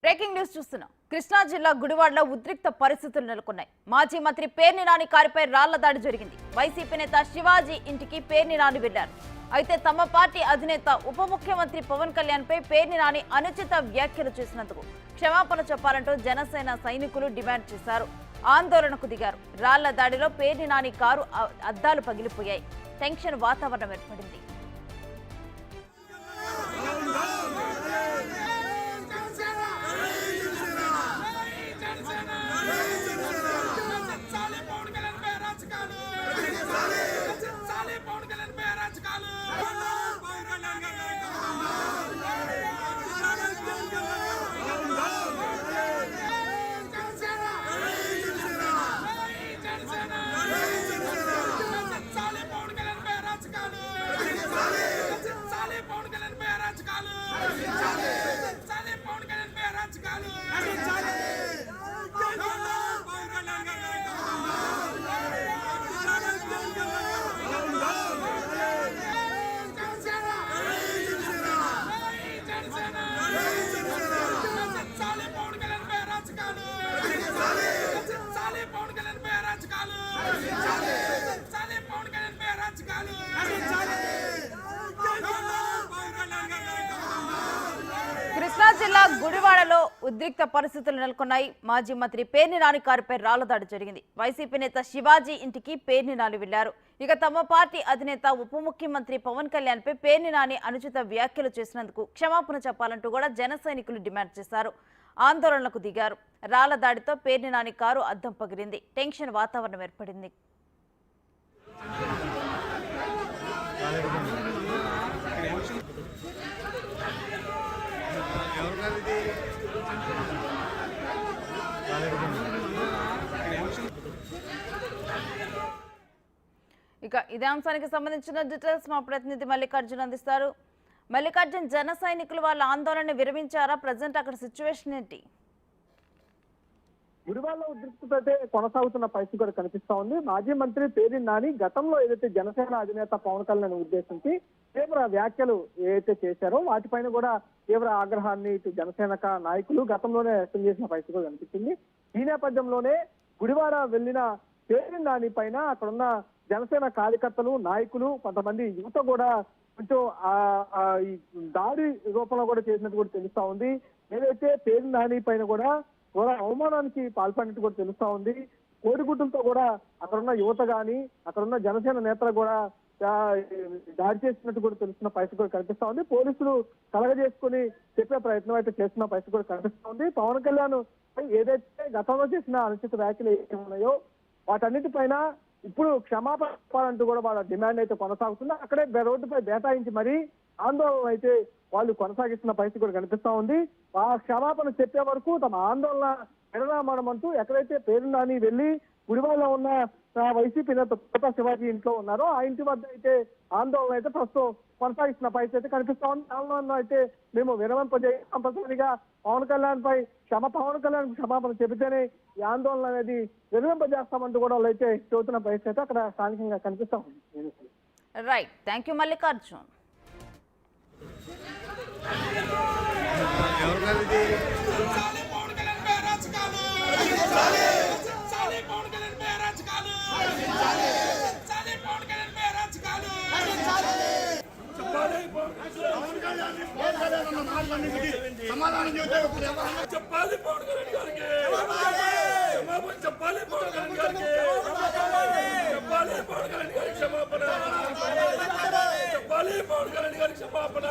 Breaking news చూస్తున్నాం. కృష్ణా జిల్లా గుడివాడలో ఉద్రిక్త పరిస్థితులు నెలకొన్నాయి. మాజీ మంత్రి పేర్ని నాని కారుపై రాళ్ల దాడి జరిగింది. వైసీపీ నేత శివాజీ ఇంటికి పేర్ని నాని వెళ్లారు. అయితే తమ పార్టీ అధినేత ఉప ముఖ్యమంత్రి పవన్ కళ్యాణ్ పై పేర్ని నాని అనుచిత వ్యాఖ్యలు చేసినందుకు క్షమాపణ చెప్పాలంటూ జనసేన సైనికులు డిమాండ్ చేశారు. ఆందోళనకు దిగారు. రాళ్ల దాడిలో పేర్ని నాని కారు అద్దాలు పగిలిపోయాయి. టెన్షన్ వాతావరణం ఏర్పడింది. కృష్ణా జిల్లా గుడివాడలో ఉద్రిక్త పరిస్థితులు నెలకొన్నాయి. మాజీ మంత్రి పేర్ని నాని కారుపై రాళ్ల దాడి జరిగింది. వైసీపీ నేత శివాజీ ఇంటికి పేర్ని నాని వెళ్లారు. ఇక తమ పార్టీ అధినేత ఉప ముఖ్యమంత్రి పవన్ కళ్యాణ్ పై పేర్ని నాని అనుచిత వ్యాఖ్యలు చేసినందుకు క్షమాపణ చెప్పాలంటూ కూడా జన సైనికులు డిమాండ్ చేశారు. ఆందోళనకు దిగారు. రాళ్ల దాడితో పేర్ని నాని కారు అద్దం పగిలింది. టెన్షన్ వాతావరణం ఏర్పడింది. ఇక ఇదే అంశానికి సంబంధించిన డీటెయిల్స్ మా ప్రతినిధి మల్లికార్జున్ అందిస్తారు. మల్లికార్జున్, జన సైనికులు వాళ్ళ ఆందోళన విరమించారా? ప్రజెంట్ అక్కడ సిచ్యువేషన్ ఏంటి? గుడివాడలో ఉద్రిక్తత అయితే కొనసాగుతున్న పరిస్థితి కూడా కనిపిస్తా ఉంది. మాజీ మంత్రి పేర్ని నాని గతంలో ఏదైతే జనసేన అధినేత పవన్ కళ్యాణ్ ఉద్దేశించి తీవ్ర వ్యాఖ్యలు ఏదైతే చేశారో వాటిపైన కూడా తీవ్ర ఆగ్రహాన్ని ఇటు జనసేన నాయకులు గతంలోనే వ్యక్తం చేసిన పరిస్థితి కూడా కనిపించింది. ఈ నేపథ్యంలోనే గుడివాడ వెళ్లిన పేర్ని నాని పైన అక్కడున్న జనసేన కార్యకర్తలు, నాయకులు, కొంతమంది యువత కూడా కొంచెం ఈ దాడి రూపంలో కూడా చేసినట్టు కూడా తెలుస్తా ఉంది. ఏదైతే పేర్ని నాని పైన కూడా అవమానానికి పాల్పడినట్టు కూడా తెలుస్తా ఉంది. కోడిగుడ్డులతో కూడా అక్కడున్న యువత గాని అక్కడున్న జనసేన నేతలు కూడా దాడి చేసినట్టు కూడా తెలుస్తున్న పరిస్థితి కూడా కనిపిస్తా ఉంది. పోలీసులు కలగజేసుకుని చెప్పే ప్రయత్నం అయితే చేస్తున్న పరిస్థితి కూడా కనిపిస్తా ఉంది. పవన్ కళ్యాణ్ ఏదైతే గతంలో చేసిన అనుచిత వ్యాఖ్యలు ఏవైతే ఉన్నాయో వాటన్నిటిపైన ఇప్పుడు క్షమాపణ చెప్పాలంటూ కూడా వాళ్ళ డిమాండ్ అయితే కొనసాగుతుంది. అక్కడే రోడ్డుపై బేటాయించి మరీ ఆందోళన అయితే వాళ్ళు కొనసాగిస్తున్న పరిస్థితి కూడా కనిపిస్తా ఉంది. ఆ క్షమాపణ చెప్పే వరకు తమ ఆందోళన విరమణమంటూ ఎక్కడైతే పేర్ని నాని వెళ్లి గుడివాడలో ఉన్న వైసీపీ నేత కోట శివాజీ ఇంట్లో ఉన్నారో ఆ ఇంటి వద్ద అయితే ఆందోళన అయితే ప్రస్తుతం కొనసాగిస్తున్న పరిస్థితి అయితే కనిపిస్తా ఉంది. ఆందోళన అయితే మేము విరమింపజేయ కంపల్సరిగా పవన్ కళ్యాణ్ క్షమాపణ చెబితేనే ఈ ఆందోళన అనేది విరమింపజేస్తామంటూ కూడా వాళ్ళు అయితే చెబుతున్న పరిస్థితి అయితే అక్కడ స్థానికంగా కనిపిస్తా ఉంది. Right, thank you Mallikarjun. సమాధానం చెప్పాలి పవన్ కళ్యాణ్ గారికి, చెప్పాలి పవన్ కళ్యాణ్ గారికి, చెప్పాలి పవన్ కళ్యాణ్ గారికి క్షమాపణ, చెప్పాలి పవన్ కళ్యాణ్ గారికి క్షమాపణ.